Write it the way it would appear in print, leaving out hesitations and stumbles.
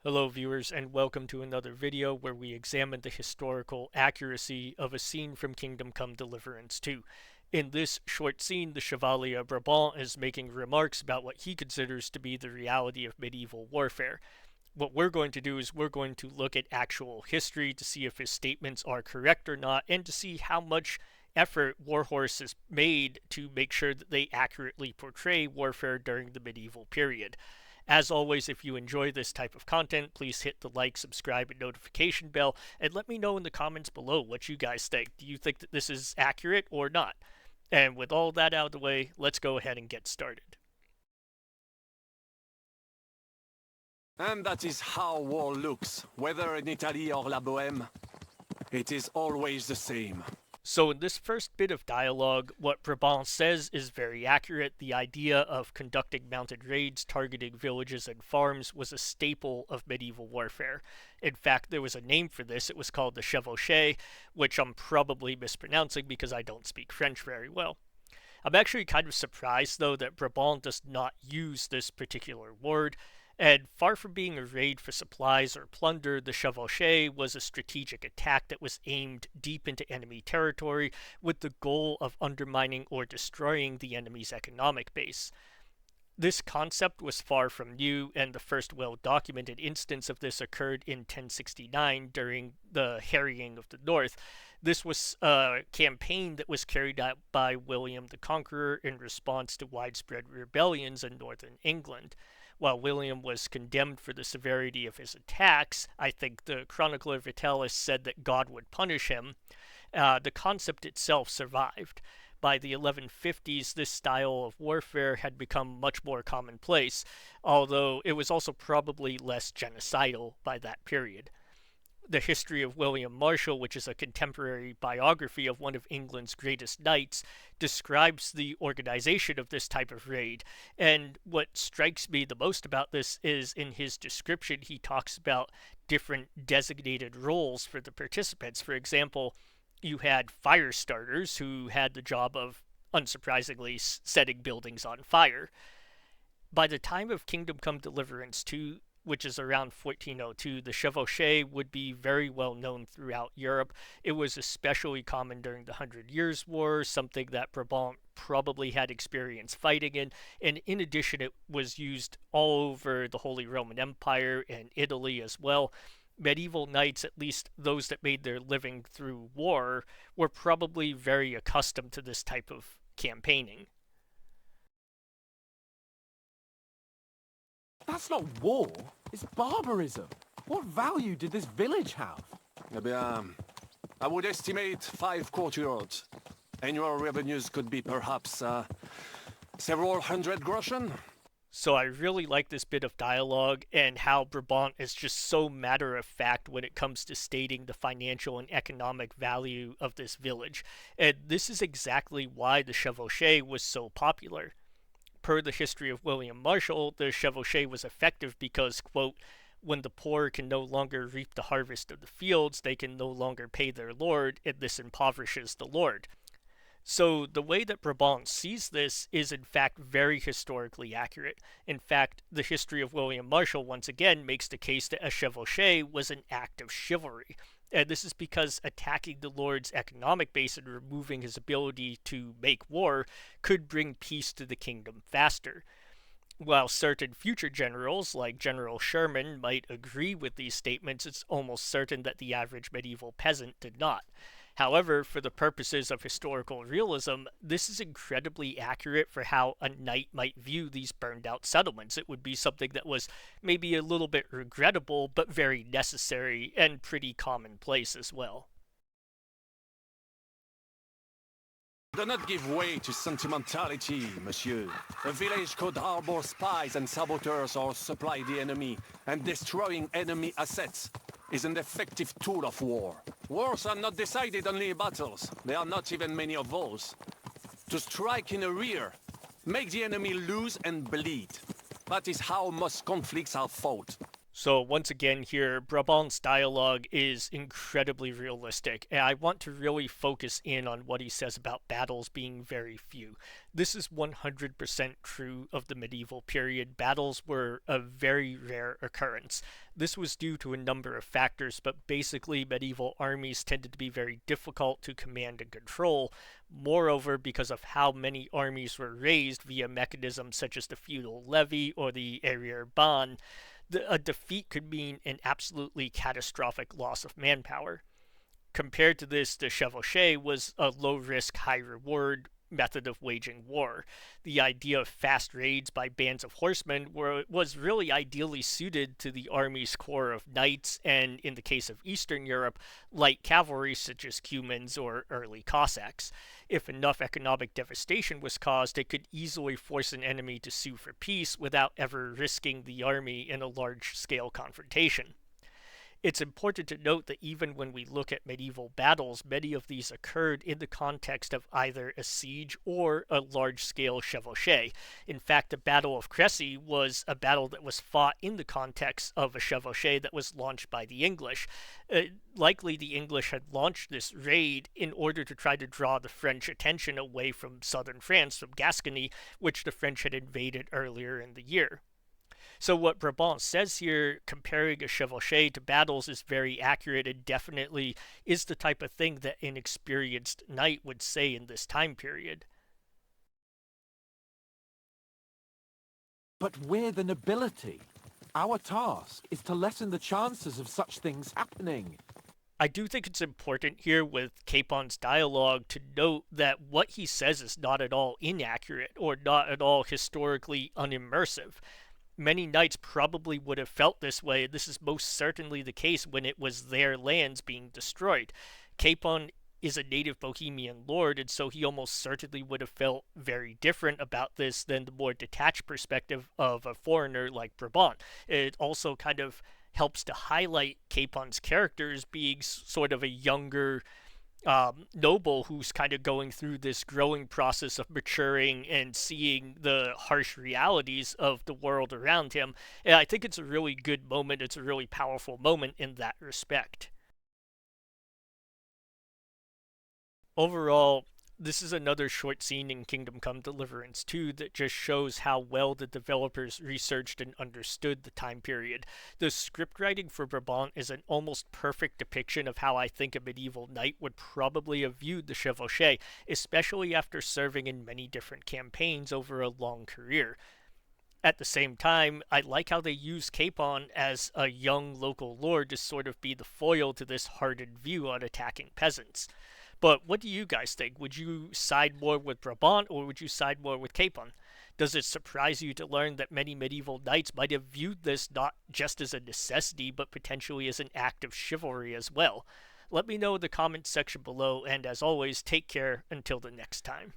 Hello viewers and welcome to another video where we examine the historical accuracy of a scene from Kingdom Come Deliverance 2. In this short scene, the Chevalier Brabant is making remarks about what he considers to be the reality of medieval warfare. What we're going to do is we're going to look at actual history to see if his statements are correct or not, and to see how much effort Warhorse has made to make sure that they accurately portray warfare during the medieval period. As always, if you enjoy this type of content, please hit the like, subscribe, and notification bell, and let me know in the comments below what you guys think. Do you think that this is accurate or not? And with all that out of the way, let's go ahead and get started. And that is how war looks, whether in Italy or La Bohème. It is always the same. So in this first bit of dialogue, what Brabant says is very accurate. The idea of conducting mounted raids targeting villages and farms was a staple of medieval warfare. In fact, there was a name for this. It was called the Chevauchee, which I'm probably mispronouncing because I don't speak French very well. I'm actually kind of surprised, though, that Brabant does not use this particular word. And far from being a raid for supplies or plunder, the Chevauchee was a strategic attack that was aimed deep into enemy territory with the goal of undermining or destroying the enemy's economic base. This concept was far from new, and the first well-documented instance of this occurred in 1069 during the Harrying of the North. This was a campaign that was carried out by William the Conqueror in response to widespread rebellions in northern England. While William was condemned for the severity of his attacks, I think the chronicler Vitalis said that God would punish him. The concept itself survived. By the 1150s, this style of warfare had become much more commonplace, although it was also probably less genocidal by that period. The History of William Marshall, which is a contemporary biography of one of England's greatest knights, describes the organization of this type of raid. And what strikes me the most about this is in his description, he talks about different designated roles for the participants. For example, you had fire starters who had the job of, unsurprisingly, setting buildings on fire. By the time of Kingdom Come Deliverance 2, which is around 1402, the Chevauchee would be very well known throughout Europe. It was especially common during the Hundred Years' War, something that Brabant probably had experience fighting in, and in addition it was used all over the Holy Roman Empire and Italy as well. Medieval knights, at least those that made their living through war, were probably very accustomed to this type of campaigning. That's not war, it's barbarism. What value did this village have? Eh bien, I would estimate 5 courtyards. Annual revenues could be perhaps several hundred groschen. So I really like this bit of dialogue and how Brabant is just so matter-of-fact when it comes to stating the financial and economic value of this village. And this is exactly why the Chevauchee was so popular. Per the History of William Marshall, the Chevauchee was effective because, quote, when the poor can no longer reap the harvest of the fields, they can no longer pay their lord, and this impoverishes the lord. So the way that Brabant sees this is in fact very historically accurate. In fact, the History of William Marshall once again makes the case that a Chevauchee was an act of chivalry. And this is because attacking the lord's economic base and removing his ability to make war could bring peace to the kingdom faster. While certain future generals, like General Sherman, might agree with these statements, it's almost certain that the average medieval peasant did not. However, for the purposes of historical realism, this is incredibly accurate for how a knight might view these burned out settlements. It would be something that was maybe a little bit regrettable, but very necessary and pretty commonplace as well. Do not give way to sentimentality, monsieur. A village could harbor spies and saboteurs or supply the enemy, and destroying enemy assets is an effective tool of war. Wars are not decided only in battles. There are not even many of those. To strike in the rear, make the enemy lose and bleed. That is how most conflicts are fought. So once again here, Brabant's dialogue is incredibly realistic, and I want to really focus in on what he says about battles being very few. This is 100% true of the medieval period. Battles were a very rare occurrence. This was due to a number of factors, but basically medieval armies tended to be very difficult to command and control. Moreover, because of how many armies were raised via mechanisms such as the feudal levy or the arrière-ban, a defeat could mean an absolutely catastrophic loss of manpower. Compared to this, the Chevauchee was a low risk, high reward method of waging war. The idea of fast raids by bands of horsemen was really ideally suited to the army's corps of knights, and in the case of Eastern Europe, light cavalry such as Cumans or early Cossacks. If enough economic devastation was caused, it could easily force an enemy to sue for peace without ever risking the army in a large-scale confrontation. It's important to note that even when we look at medieval battles, many of these occurred in the context of either a siege or a large-scale chevauchée. In fact, the Battle of Crécy was a battle that was fought in the context of a chevauchée that was launched by the English. Likely the English had launched this raid in order to try to draw the French attention away from southern France, from Gascony, which the French had invaded earlier in the year. So what Brabant says here, comparing a chevauchée to battles, is very accurate and definitely is the type of thing that an experienced knight would say in this time period. But we're the nobility. Our task is to lessen the chances of such things happening. I do think it's important here with Capon's dialogue to note that what he says is not at all inaccurate or not at all historically unimmersive. Many knights probably would have felt this way, and this is most certainly the case when it was their lands being destroyed. Capon is a native Bohemian lord, and so he almost certainly would have felt very different about this than the more detached perspective of a foreigner like Brabant. It also kind of helps to highlight Capon's characters being sort of a younger noble who's kind of going through this growing process of maturing and seeing the harsh realities of the world around him. And I think it's a really good moment. It's a really powerful moment in that respect. Overall, this is another short scene in Kingdom Come Deliverance 2 that just shows how well the developers researched and understood the time period. The script writing for Brabant is an almost perfect depiction of how I think a medieval knight would probably have viewed the chevauchée, especially after serving in many different campaigns over a long career. At the same time, I like how they use Capon as a young local lord to sort of be the foil to this hardened view on attacking peasants. But what do you guys think? Would you side more with Brabant or would you side more with Capon? Does it surprise you to learn that many medieval knights might have viewed this not just as a necessity, but potentially as an act of chivalry as well? Let me know in the comments section below, and as always, take care until the next time.